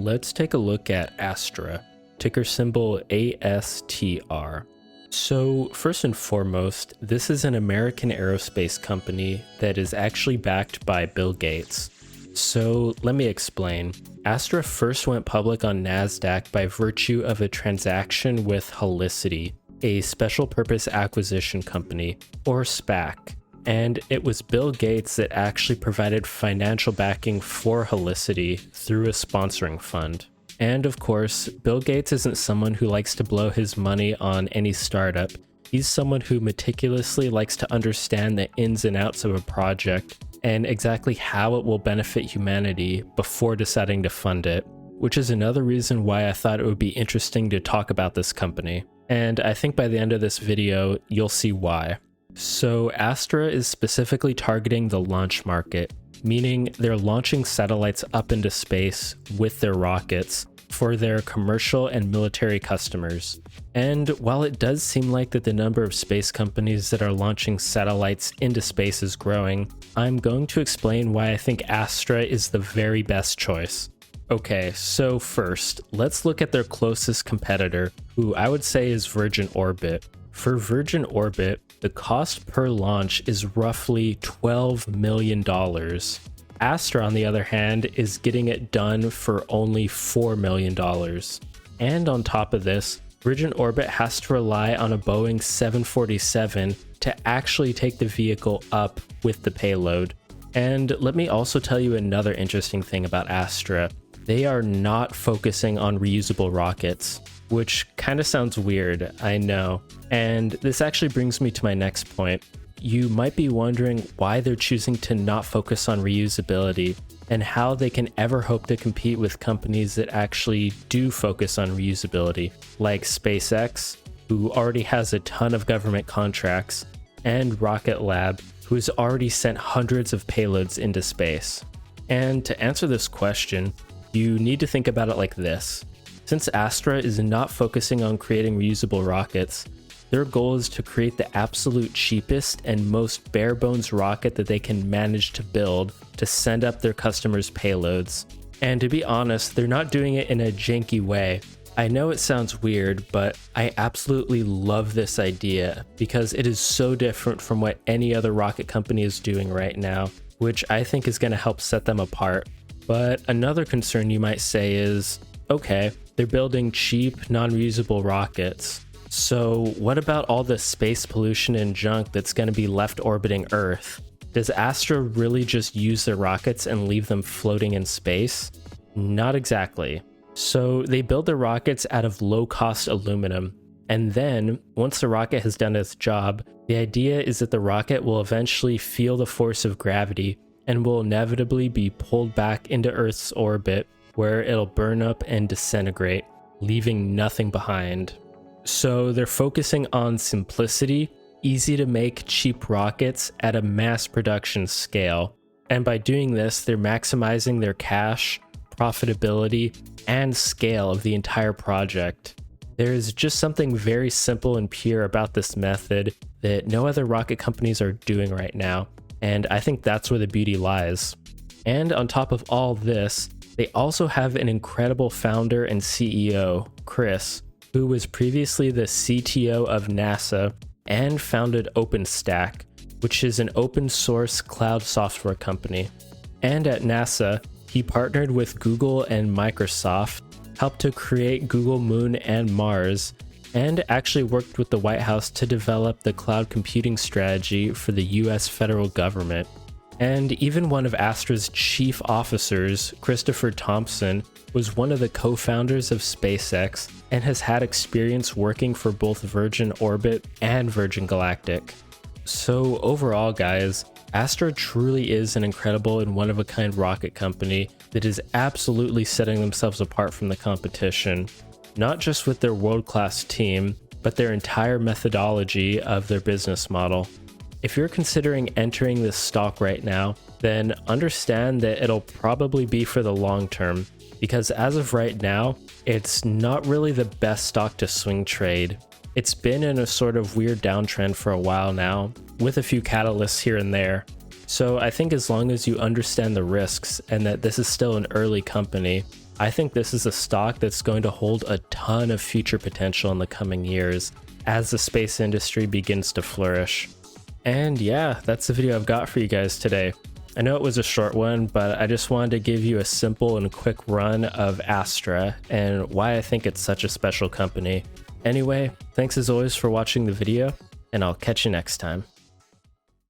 let's take a look at Astra, ticker symbol ASTR. So first and foremost, this is an American aerospace company that is actually backed by Bill Gates. So let me explain. Astra first went public on NASDAQ by virtue of a transaction with Helicity, a special purpose acquisition company, or SPAC. And it was Bill Gates that actually provided financial backing for Helicity through a sponsoring fund. And of course, Bill Gates isn't someone who likes to blow his money on any startup. He's someone who meticulously likes to understand the ins and outs of a project and exactly how it will benefit humanity before deciding to fund it, which is another reason why I thought it would be interesting to talk about this company. And I think by the end of this video, you'll see why. So Astra is specifically targeting the launch market, meaning they're launching satellites up into space with their rockets for their commercial and military customers. And while it does seem like that the number of space companies that are launching satellites into space is growing, I'm going to explain why I think Astra is the very best choice. Okay, so first, let's look at their closest competitor, who I would say is Virgin Orbit. For Virgin Orbit, the cost per launch is roughly $12 million. Astra, on the other hand, is getting it done for only $4 million. And on top of this, Virgin Orbit has to rely on a Boeing 747 to actually take the vehicle up with the payload. And let me also tell you another interesting thing about Astra. They are not focusing on reusable rockets, which kind of sounds weird, I know. And this actually brings me to my next point. You might be wondering why they're choosing to not focus on reusability and how they can ever hope to compete with companies that actually do focus on reusability, like SpaceX, who already has a ton of government contracts, and Rocket Lab, who has already sent hundreds of payloads into space. And to answer this question, you need to think about it like this. Since Astra is not focusing on creating reusable rockets, their goal is to create the absolute cheapest and most bare bones rocket that they can manage to build to send up their customers' payloads. And to be honest, they're not doing it in a janky way. I know it sounds weird, but I absolutely love this idea because it is so different from what any other rocket company is doing right now, which I think is going to help set them apart. But another concern you might say is, okay, they're building cheap, non-reusable rockets. So what about all the space pollution and junk that's going to be left orbiting Earth? Does Astra really just use their rockets and leave them floating in space? Not exactly. So they build their rockets out of low-cost aluminum. And then, once the rocket has done its job, the idea is that the rocket will eventually feel the force of gravity and will inevitably be pulled back into Earth's orbit, where it'll burn up and disintegrate, leaving nothing behind. So they're focusing on simplicity, easy to make cheap rockets at a mass production scale. And by doing this, they're maximizing their cash, profitability, and scale of the entire project. There is just something very simple and pure about this method that no other rocket companies are doing right now. And I think that's where the beauty lies. And on top of all this, they also have an incredible founder and CEO, Chris, who was previously the CTO of NASA and founded OpenStack, which is an open source cloud software company. And at NASA, he partnered with Google and Microsoft, helped to create Google Moon and Mars, and actually worked with the White House to develop the cloud computing strategy for the US federal government. And even one of Astra's chief officers, Christopher Thompson, was one of the co-founders of SpaceX and has had experience working for both Virgin Orbit and Virgin Galactic. So overall, guys, Astra truly is an incredible and one-of-a-kind rocket company that is absolutely setting themselves apart from the competition, not just with their world-class team, but their entire methodology of their business model. If you're considering entering this stock right now, then understand that it'll probably be for the long term, because as of right now, it's not really the best stock to swing trade. It's been in a sort of weird downtrend for a while now, with a few catalysts here and there. So I think as long as you understand the risks and that this is still an early company, I think this is a stock that's going to hold a ton of future potential in the coming years as the space industry begins to flourish. And yeah, that's the video I've got for you guys today. I know it was a short one, but I just wanted to give you a simple and quick run of Astra and why I think it's such a special company. Anyway, thanks as always for watching the video, and I'll catch you next time.